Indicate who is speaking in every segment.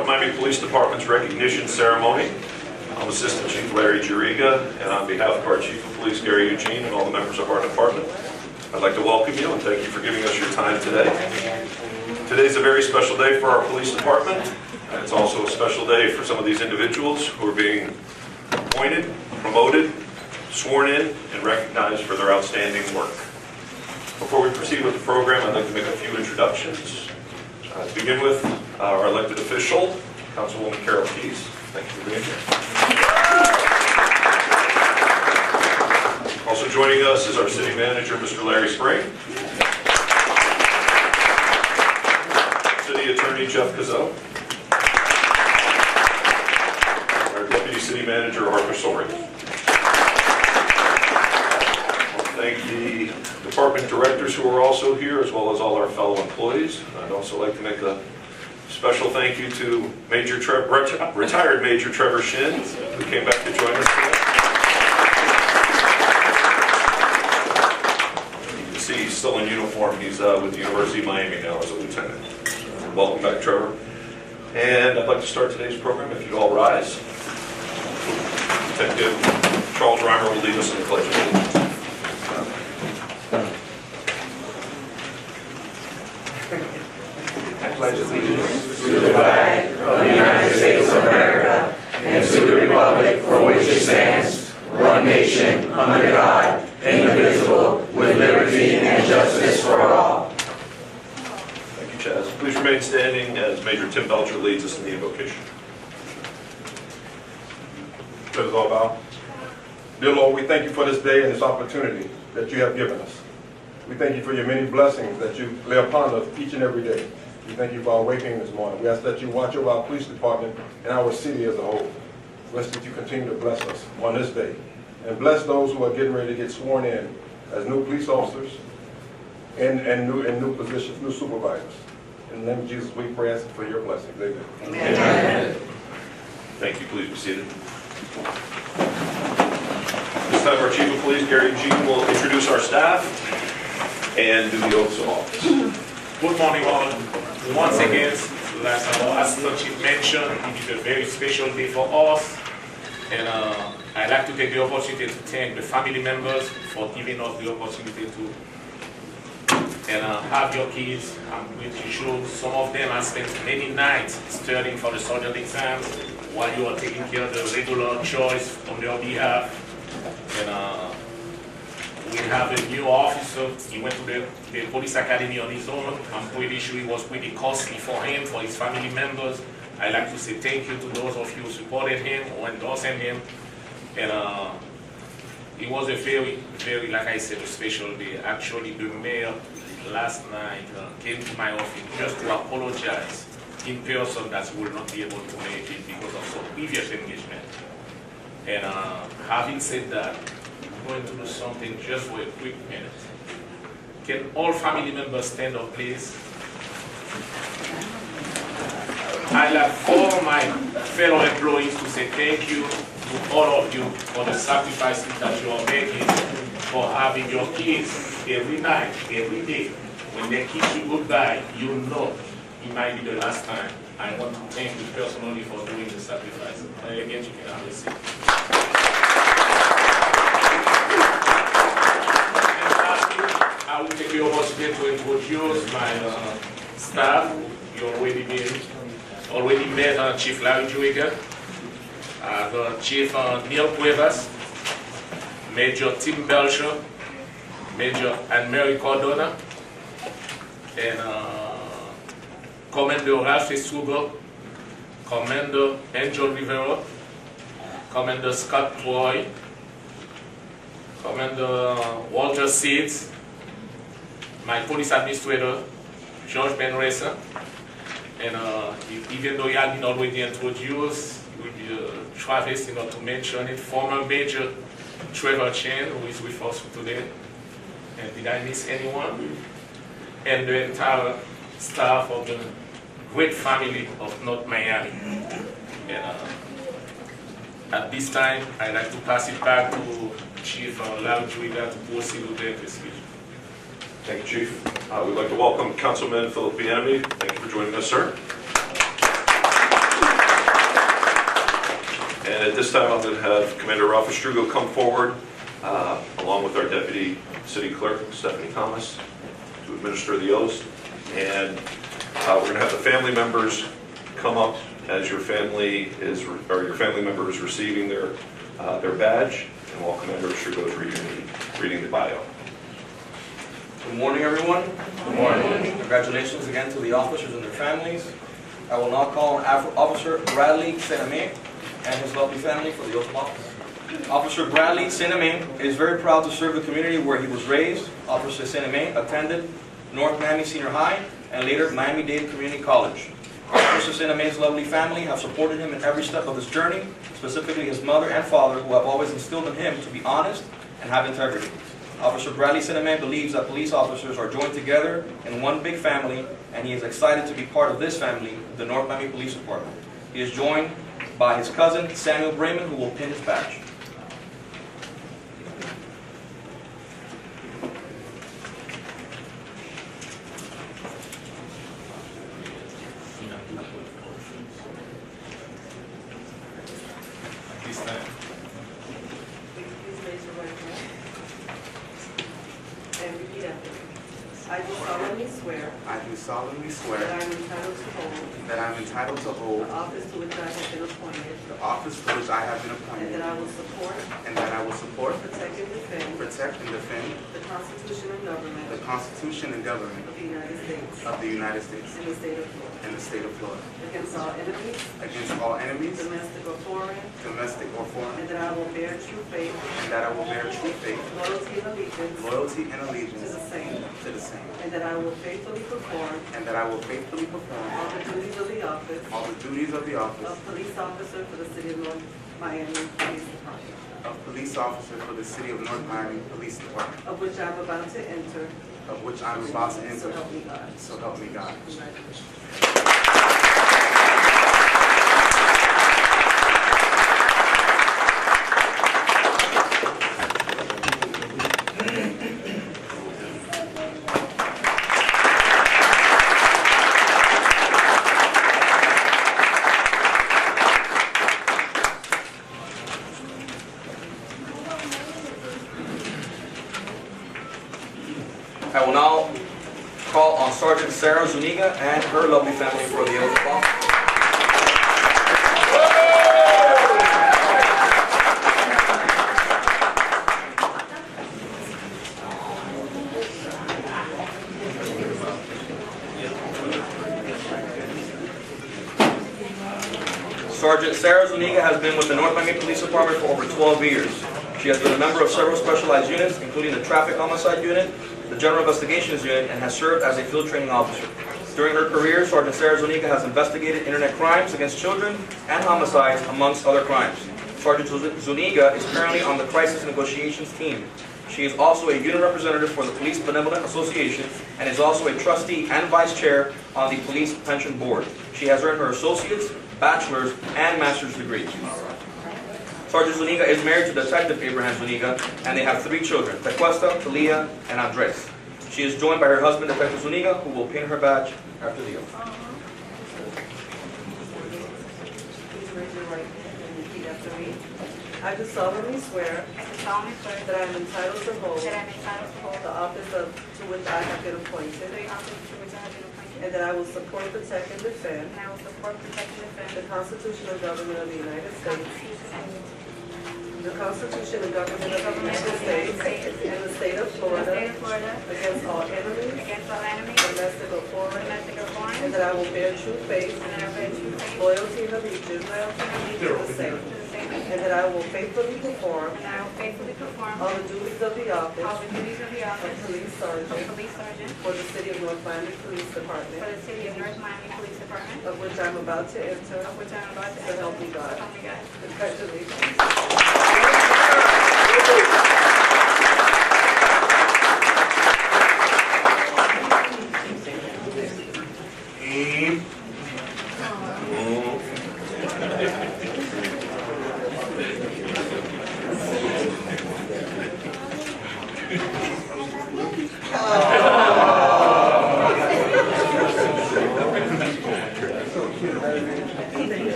Speaker 1: North Miami Police Department's recognition ceremony. I'm Assistant Chief Larry Juriga, and on behalf of our Chief of Police, Gary Eugene, and all the members of our department, I'd like to welcome you and thank you for giving us your time today. Today's a very special day for our police department, and it's also a special day for some of these individuals who are being appointed, promoted, sworn in, and recognized for their outstanding work. Before we proceed with the program, I'd like to make a few introductions. To begin with, our elected official, Councilwoman Carol Keys. Thank you for being here. Also joining us is our city manager, Mr. Larry Spring. City attorney, Jeff Cazot. Our deputy city manager, Arthur Sori. Thank the department directors who are also here, as well as all our fellow employees. I'd also like to make a special thank you to retired Major Trevor Shin, who came back to join us today. You can see he's still in uniform. He's with the University of Miami now as a lieutenant. Welcome back, Trevor. And I'd like to start today's program, if you'd all rise. Detective Charles Rymer will lead us in the Pledge of Allegiance.
Speaker 2: I pledge allegiance to the flag of the United States of America and to the republic for which it stands, one nation, under God, indivisible, with liberty and justice for all.
Speaker 1: Thank you, Chaz. Please remain standing as Major Tim Belcher leads us in the invocation.
Speaker 3: Let us all bow. Dear Lord, we thank you for this day and this opportunity that you have given us. We thank you for your many blessings that you lay upon us each and every day. We thank you for our waking this morning. We ask that you watch over our police department and our city as a whole. We ask that you continue to bless us on this day. And bless those who are getting ready to get sworn in as new police officers and new positions, new supervisors. In the name of Jesus, we pray asking for your blessings. Amen.
Speaker 1: Amen. Thank you. Please be seated. This time our Chief of Police, Gary Eugene, will introduce our staff and do the oaths of office.
Speaker 4: Good morning all. Once again, as our Assistant Chief mentioned, it is a very special day for us. And I'd like to take the opportunity to thank the family members for giving us the opportunity to have your kids. I'm going to show some of them have spent many nights studying for the sergeant exams while you are taking care of the regular choice on their behalf. And we have a new officer. He went to the police academy on his own. I'm pretty sure it was pretty costly for him, for his family members. I'd like to say thank you to those of you who supported him or endorsed him. And it was a very, very, like I said, a special day. Actually, the mayor last night came to my office just to apologize in person that he will not be able to make it because of some previous engagement. And having said that, going to do something just for a quick minute. Can all family members stand up, please? I'd like all my fellow employees to say thank you to all of you for the sacrifices that you are making for having your kids every night, every day. When they kiss you goodbye, you know it might be the last time. I want to thank you personally for doing the sacrifice. Again, you can have a seat. I will take the opportunity to introduce my staff. You already met Chief Larry Juriga, Chief Neil Cuevas, Major Tim Belcher, Major Annmarie Cardona, and Commander Rafael Estrugo, Commander Angelo, Commander Scott Troy, Commander Walter Seeds, my police administrator, George Benresa, and even though he had been already introduced, it would be Travis, to mention it, former Major Trevor Chen, who is with us today. And did I miss anyone? And the entire staff of the great family of North Miami. And at this time, I'd like to pass it back to Chief Larry Juriga to proceed with the investigation.
Speaker 1: Thank you, Chief. We'd like to welcome Councilman Philip Annmarie. Thank you for joining us, sir. And at this time, I'm going to have Commander Rafael Estrugo come forward, along with our Deputy City Clerk, Stephanie Thomas, to administer the oaths. And we're going to have the family members come up as your family member is receiving their badge, and while Commander Estrugo is reading the bio.
Speaker 5: Good morning, everyone.
Speaker 3: Good morning.
Speaker 5: Congratulations again to the officers and their families. I will now call on Officer Bradley Saint-Aime and his lovely family for the oath of office. Officer Bradley Saint-Aime is very proud to serve the community where he was raised. Officer Saint-Aime attended North Miami Senior High and later Miami-Dade Community College. Officer Saint-Aime's lovely family have supported him in every step of his journey, specifically his mother and father, who have always instilled in him to be honest and have integrity. Officer Bradley Saint-Aime believes that police officers are joined together in one big family, and he is excited to be part of this family, the North Miami Police Department. He is joined by his cousin, Samuel Brayman, who will pin his badge.
Speaker 4: Please stand.
Speaker 6: Please raise your right hand and repeat after me. I do solemnly swear
Speaker 2: I do solemnly
Speaker 6: that
Speaker 2: swear
Speaker 6: I am entitled to hold
Speaker 2: that I am entitled to hold
Speaker 6: the office to which I have been appointed,
Speaker 2: the office to which I have been
Speaker 6: and
Speaker 2: appointed,
Speaker 6: that I will support,
Speaker 2: and that I will support,
Speaker 6: protect, and defend
Speaker 2: protect, and defend
Speaker 6: the Constitution and government
Speaker 2: the Constitution and government
Speaker 6: of the United States
Speaker 2: of the United States
Speaker 6: and the state of Florida,
Speaker 2: and the state of Florida,
Speaker 6: against all enemies,
Speaker 2: against all enemies,
Speaker 6: domestic or foreign,
Speaker 2: domestic or foreign,
Speaker 6: and that I will bear true faith,
Speaker 2: and that I will bear true faith,
Speaker 6: loyalty, and allegiance
Speaker 2: loyalty, and
Speaker 6: to
Speaker 2: allegiance
Speaker 6: the same,
Speaker 2: to the same,
Speaker 6: and that I will faithfully perform
Speaker 2: and that I will faithfully perform
Speaker 6: all the duties of the office
Speaker 2: all the duties of the office
Speaker 6: of police officer for the city of North Miami Police Department,
Speaker 2: of police officer for the city of North Miami Police Department,
Speaker 6: of which I am about to enter.
Speaker 2: of which I am about to
Speaker 6: So
Speaker 2: enter.
Speaker 6: help me God.
Speaker 2: So help me God.
Speaker 6: Congratulations.
Speaker 5: I will now call on Sergeant Sarah Zuniga and her lovely family for the oath of office. Sergeant Sarah Zuniga has been with the North Miami Police Department for over 12 years. She has been a member of several specialized units, including the Traffic Homicide Unit, the General Investigations Unit, and has served as a field training officer. During her career, Sergeant Sarah Zuniga has investigated internet crimes against children and homicides, amongst other crimes. Sergeant Zuniga is currently on the Crisis Negotiations Team. She is also a unit representative for the Police Benevolent Association and is also a trustee and vice chair on the Police Pension Board. She has earned her associate's, bachelor's, and master's degrees. Sergeant Zuniga is married to Detective Abraham Zuniga, and they have 3 children, Tequesta, Talia, and Andres. She is joined by her husband, Detective Zuniga, who will pin her badge after the oath.
Speaker 6: Please raise your right hand and repeat after me. I do solemnly swear
Speaker 7: I do solemnly swear
Speaker 6: that I am entitled to hold
Speaker 7: that I am entitled to hold
Speaker 6: the office to which I have been appointed,
Speaker 7: the office to which I have been appointed,
Speaker 6: and that I will support, protect, and defend
Speaker 7: and I will support, protect, and defend
Speaker 6: the Constitution and government of the United States,
Speaker 7: the Constitution
Speaker 6: the Constitution and
Speaker 7: and
Speaker 6: government of the United States, and the state of
Speaker 7: the
Speaker 6: Florida,
Speaker 7: state of Florida,
Speaker 6: against all enemies,
Speaker 7: against all enemies,
Speaker 6: domestic or foreign,
Speaker 7: domestic or foreign,
Speaker 6: and that I will bear true faith,
Speaker 7: and that I will bear true faith,
Speaker 6: loyalty, and allegiance
Speaker 7: loyalty, and
Speaker 6: to
Speaker 7: allegiance
Speaker 6: the same,
Speaker 7: to the same,
Speaker 6: and that I will faithfully perform
Speaker 7: and that I will faithfully perform
Speaker 6: all the duties of the
Speaker 7: all
Speaker 6: office
Speaker 7: the duties of the
Speaker 6: of
Speaker 7: office
Speaker 6: police
Speaker 7: of
Speaker 6: sergeant
Speaker 7: police sergeant
Speaker 6: for the city of North Miami Police
Speaker 7: for
Speaker 6: Department,
Speaker 7: the city of North Miami Police Department,
Speaker 6: of which I am about to enter.
Speaker 7: of which I am about to
Speaker 6: So
Speaker 7: enter.
Speaker 6: help me God.
Speaker 7: So help me God.
Speaker 6: Congratulations.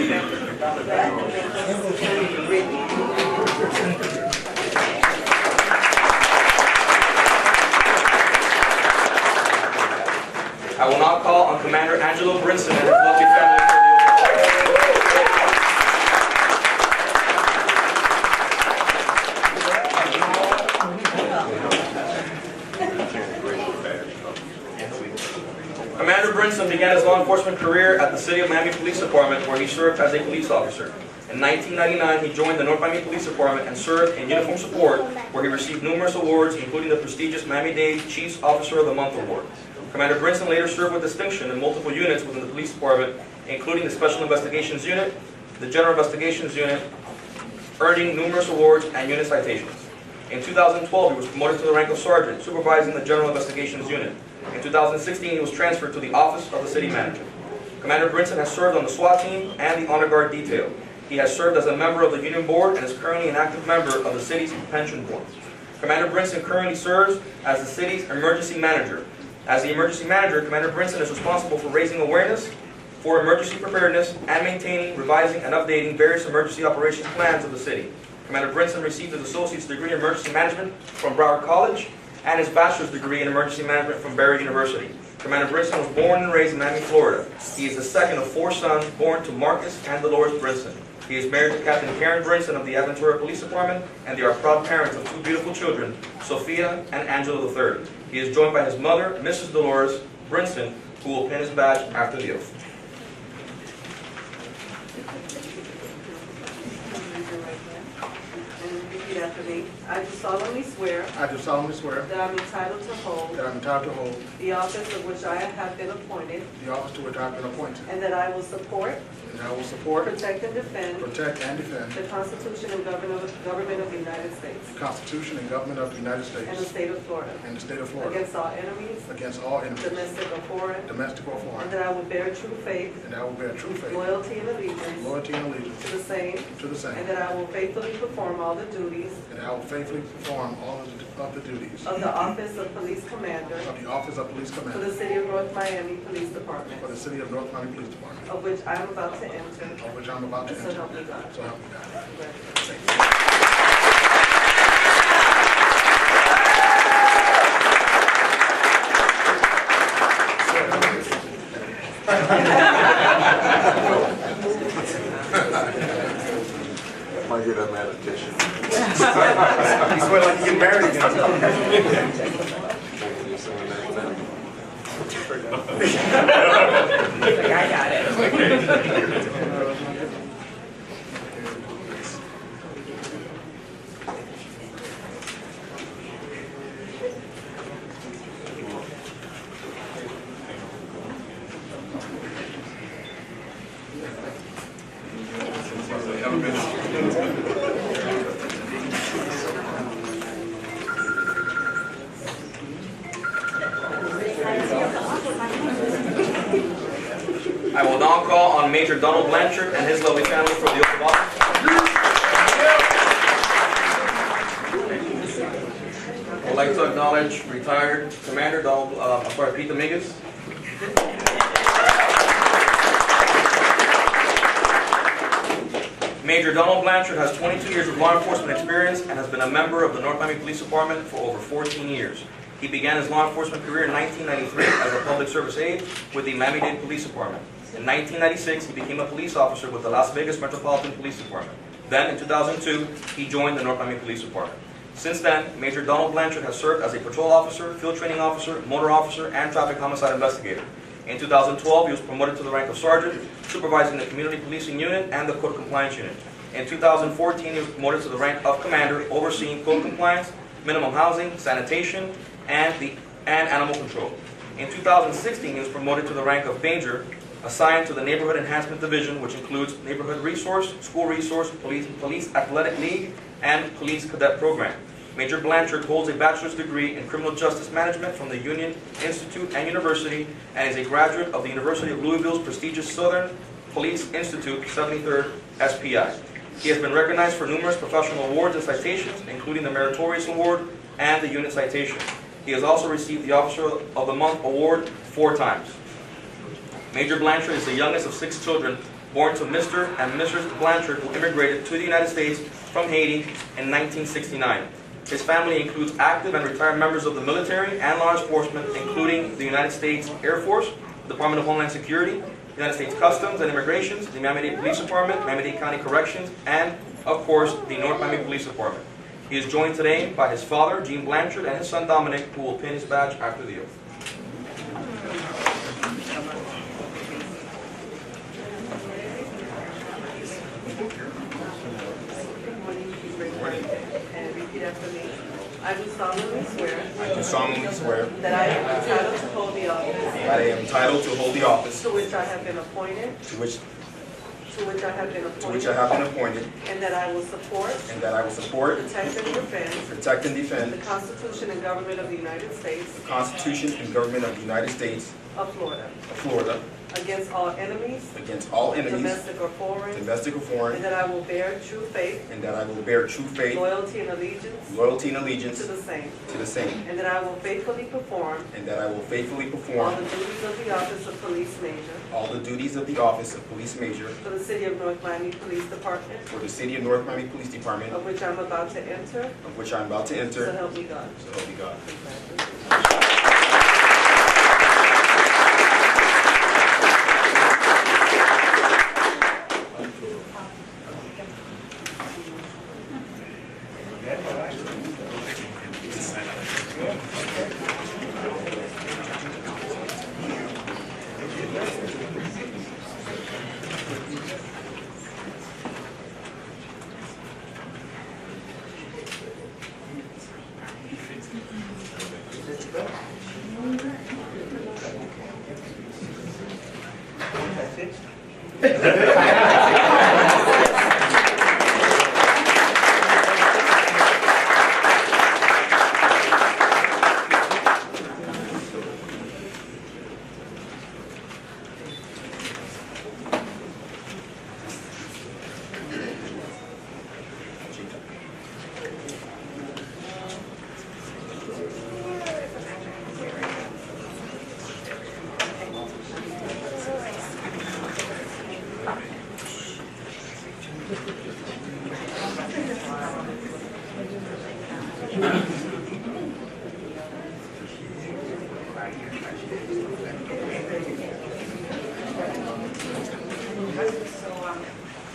Speaker 5: I will now call on Commander Angelo Brinson and his lovely family for the oath of office. Commander Brinson began his law enforcement career at the City of Miami Police Department, where he served as a police officer. In 1999, he joined the North Miami Police Department and served in uniform support, where he received numerous awards, including the prestigious Miami-Dade Chiefs Officer of the Month Award. Commander Brinson later served with distinction in multiple units within the police department, including the Special Investigations Unit, the General Investigations Unit, earning numerous awards and unit citations. In 2012, he was promoted to the rank of sergeant, supervising the General Investigations Unit. In 2016, he was transferred to the Office of the City Manager. Commander Brinson has served on the SWAT team and the Honor Guard detail. He has served as a member of the Union Board and is currently an active member of the city's pension board. Commander Brinson currently serves as the city's emergency manager. As the emergency manager, Commander Brinson is responsible for raising awareness for emergency preparedness and maintaining, revising, and updating various emergency operations plans of the city. Commander Brinson received his associate's degree in emergency management from Broward College and his bachelor's degree in emergency management from Barry University. Commander Brinson was born and raised in Miami, Florida. He is the second of 4 sons born to Marcus and Dolores Brinson. He is married to Captain Karen Brinson of the Aventura Police Department, and they are proud parents of 2 beautiful children, Sophia and Angelo III. He is joined by his mother, Mrs. Dolores Brinson, who will pin his badge after the oath.
Speaker 6: Repeat after me. I do solemnly swear
Speaker 2: I do solemnly swear
Speaker 6: that I'm entitled to hold
Speaker 2: that I'm entitled to hold
Speaker 6: the office of which I have been appointed,
Speaker 2: the office to which I have been appointed,
Speaker 6: and that I will support,
Speaker 2: and I will support,
Speaker 6: protect, and defend
Speaker 2: protect, and defend
Speaker 6: the Constitution and government of the United States
Speaker 2: the Constitution and government of the United
Speaker 6: and the
Speaker 2: States
Speaker 6: state of Florida
Speaker 2: and the state of Florida
Speaker 6: against all enemies,
Speaker 2: against all enemies,
Speaker 6: domestic or foreign,
Speaker 2: domestic or
Speaker 6: and
Speaker 2: foreign,
Speaker 6: that I will bear true faith,
Speaker 2: and I will bear true faith,
Speaker 6: loyalty, and allegiance
Speaker 2: loyalty, and allegiance
Speaker 6: to the same,
Speaker 2: to the
Speaker 6: and
Speaker 2: same,
Speaker 6: that I will faithfully perform all the duties
Speaker 2: and I will faithfully perform all of the duties
Speaker 6: of the office of police commander
Speaker 2: of the office of police
Speaker 6: for
Speaker 2: commander
Speaker 6: the city of North Miami Police Department,
Speaker 2: for the city of North Miami Police Department,
Speaker 6: of which I am about to enter.
Speaker 2: of which I'm about to
Speaker 6: So
Speaker 2: enter.
Speaker 6: help me God.
Speaker 2: So help me God.
Speaker 6: Congratulations.
Speaker 8: Might get a meditation.
Speaker 2: He's swear like he get married again.
Speaker 9: I got it.
Speaker 5: I will now call on Major Donald Blanchard and his lovely family for the oath of office. I would like to acknowledge retired Commander Pete Dominguez. Major Donald Blanchard has 22 years of law enforcement experience and has been a member of the North Miami Police Department for over 14 years. He began his law enforcement career in 1993 as a public service aide with the Miami-Dade Police Department. In 1996, he became a police officer with the Las Vegas Metropolitan Police Department. Then, in 2002, he joined the North Miami Police Department. Since then, Major Donald Blanchard has served as a patrol officer, field training officer, motor officer, and traffic homicide investigator. In 2012, he was promoted to the rank of sergeant, supervising the community policing unit and the code compliance unit. In 2014, he was promoted to the rank of commander, overseeing code compliance, minimum housing, sanitation, and animal control. In 2016, he was promoted to the rank of Danger, assigned to the Neighborhood Enhancement Division, which includes Neighborhood Resource, School Resource, Police Athletic League, and Police Cadet Program. Major Blanchard holds a bachelor's degree in criminal justice management from the Union Institute and University, and is a graduate of the University of Louisville's prestigious Southern Police Institute 73rd SPI. He has been recognized for numerous professional awards and citations, including the Meritorious Award and the Unit Citation. He has also received the Officer of the Month Award 4 times. Major Blanchard is the youngest of 6 children born to Mr. and Mrs. Blanchard, who immigrated to the United States from Haiti in 1969. His family includes active and retired members of the military and law enforcement, including the United States Air Force, Department of Homeland Security, United States Customs and Immigration, the Miami-Dade Police Department, Miami-Dade County Corrections, and, of course, the North Miami Police Department. He is joined today by his father, Eugene Blanchard, and his son, Dominic, who will pin his badge after the oath.
Speaker 6: And repeat after me. I do solemnly swear
Speaker 3: I do solemnly swear
Speaker 6: that I am entitled to hold the office
Speaker 3: that I am entitled to hold the office
Speaker 6: to which I have been appointed,
Speaker 3: to which
Speaker 6: I have been
Speaker 3: appointed,
Speaker 6: and that I will support,
Speaker 3: and that I will support,
Speaker 6: protect, and defend
Speaker 3: protect, and defend
Speaker 6: the Constitution and government of the United States
Speaker 3: the Constitution and government of the United States
Speaker 6: of Florida
Speaker 3: of Florida
Speaker 6: against all enemies,
Speaker 3: against all enemies,
Speaker 6: domestic or foreign, and
Speaker 3: foreign,
Speaker 6: that I will bear true faith,
Speaker 3: and that I will bear true faith,
Speaker 6: loyalty, and allegiance
Speaker 3: loyalty, and
Speaker 6: to
Speaker 3: allegiance
Speaker 6: the same,
Speaker 3: to the same,
Speaker 6: and that I will faithfully perform
Speaker 3: and that I will faithfully
Speaker 6: all
Speaker 3: perform
Speaker 6: the duties of the office of police major
Speaker 3: all the duties of the office of police major
Speaker 6: for the city of North Miami Police Department,
Speaker 3: for the city of North Miami Police Department,
Speaker 6: of which I'm about to enter,
Speaker 3: of which I am about to
Speaker 6: so
Speaker 3: enter.
Speaker 6: help me God.
Speaker 3: So help me God.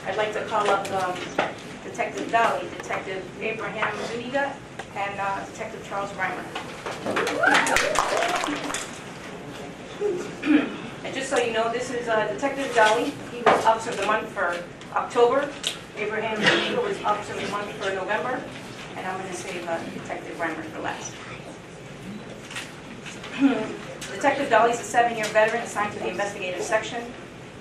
Speaker 7: I'd like to call up Detective Dolly, Detective Abraham Zuniga, and Detective Charles Rymer. And just so you know, this is Detective Dolly. He was Officer of the Month for October. Abraham Zuniga was Officer of the Month for November. And I'm going to save Detective Rymer for last. Detective Dolly is a 7-year veteran assigned to the investigative section.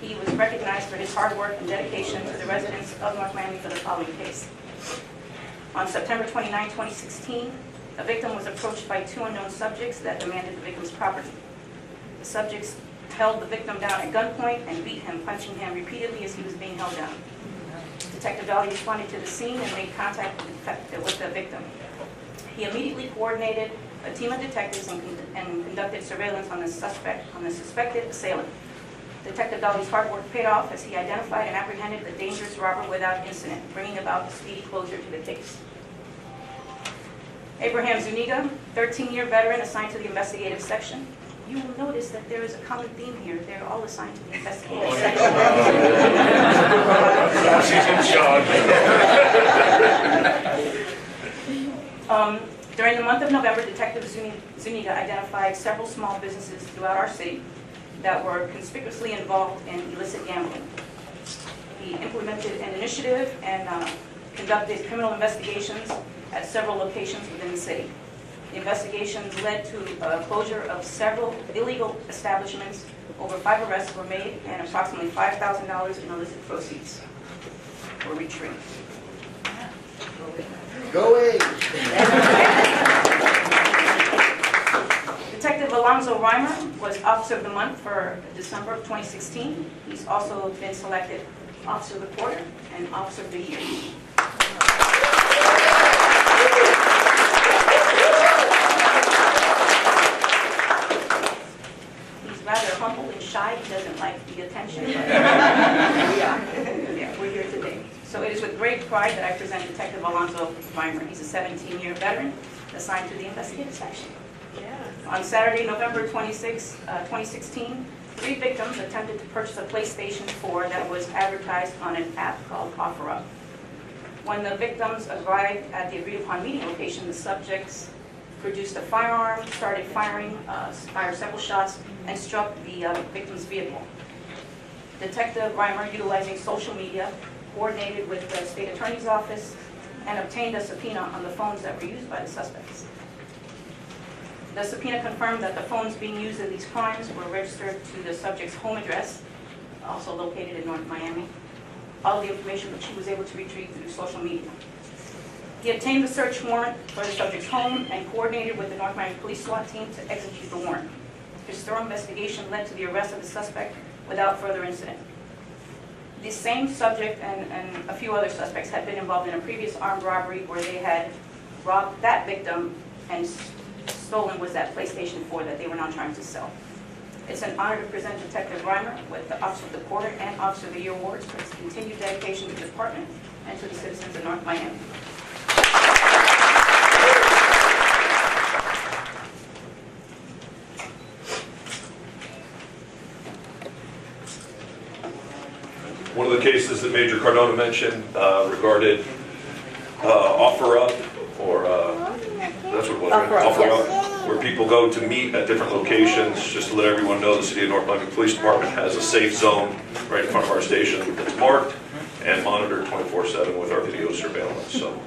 Speaker 7: He was recognized for his hard work and dedication to the residents of North Miami for the following case. On September 29, 2016, a victim was approached by 2 unknown subjects that demanded the victim's property. The subjects held the victim down at gunpoint and beat him, punching him repeatedly as he was being held down. Detective Dolly responded to the scene and made contact with the victim. He immediately coordinated a team of detectives and conducted surveillance on the suspected assailant. Detective Dolly's hard work paid off as he identified and apprehended the dangerous robber without incident, bringing about a speedy closure to the case. Abraham Zuniga, 13-year veteran assigned to the investigative section. You will notice that there is a common theme here. They're all assigned to the investigative section. During the month of November, Detective Zuniga identified several small businesses throughout our city that were conspicuously involved in illicit gambling. He implemented an initiative and conducted criminal investigations at several locations within the city. The investigations led to a closure of several illegal establishments. Over 5 arrests were made, and approximately $5,000 in illicit proceeds were retrieved.
Speaker 2: Go away.
Speaker 7: Detective Alanzo Rymer was Officer of the Month for December of 2016. He's also been selected Officer of the Quarter and Officer of the Year. He's rather humble and shy. He doesn't like the attention. But pride that I present Detective Alanzo Rymer. He's a 17-year veteran assigned to the investigative section. On Saturday, November 26, 2016, 3 victims attempted to purchase a PlayStation 4 that was advertised on an app called OfferUp. When the victims arrived at the agreed-upon meeting location, the subjects produced a firearm, started fired several shots, and struck the victim's vehicle. Detective Rymer, utilizing social media, coordinated with the state attorney's office and obtained a subpoena on the phones that were used by the suspects. The subpoena confirmed that the phones being used in these crimes were registered to the subject's home address, also located in North Miami. All the information which he was able to retrieve through social media. He obtained the search warrant for the subject's home and coordinated with the North Miami Police SWAT team to execute the warrant. His thorough investigation led to the arrest of the suspect without further incident. The same subject and a few other suspects had been involved in a previous armed robbery where they had robbed that victim and stolen was that PlayStation 4 that they were now trying to sell. It's an honor to present Detective Rymer with the Officer of the Quarter and Officer of the Year awards for his continued dedication to the department and to the citizens of North Miami.
Speaker 1: One of the cases that Major Cardona mentioned regarded OfferUp, or that's what it was, right? OfferUp, where people go to meet at different locations. Just to let everyone know, the City of North Miami Police Department has a safe zone right in front of our station that's marked and monitored 24/7 with our video surveillance. So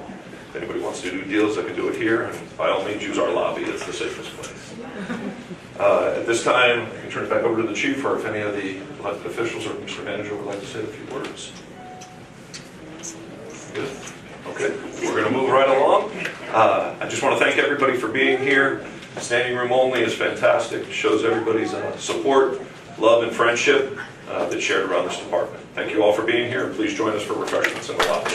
Speaker 1: if anybody wants to do deals, they can do it here, and by all means use our lobby. It's the safest place. At this time, I can turn it back over to the Chief, or if any of the elected officials or Mr. Manager would like to say a few words. Good. Okay, we're going to move right along. I just want to thank everybody for being here. Standing room only is fantastic. It shows everybody's support, love, and friendship that's shared around this department. Thank you all for being here, and please join us for refreshments in the lobby.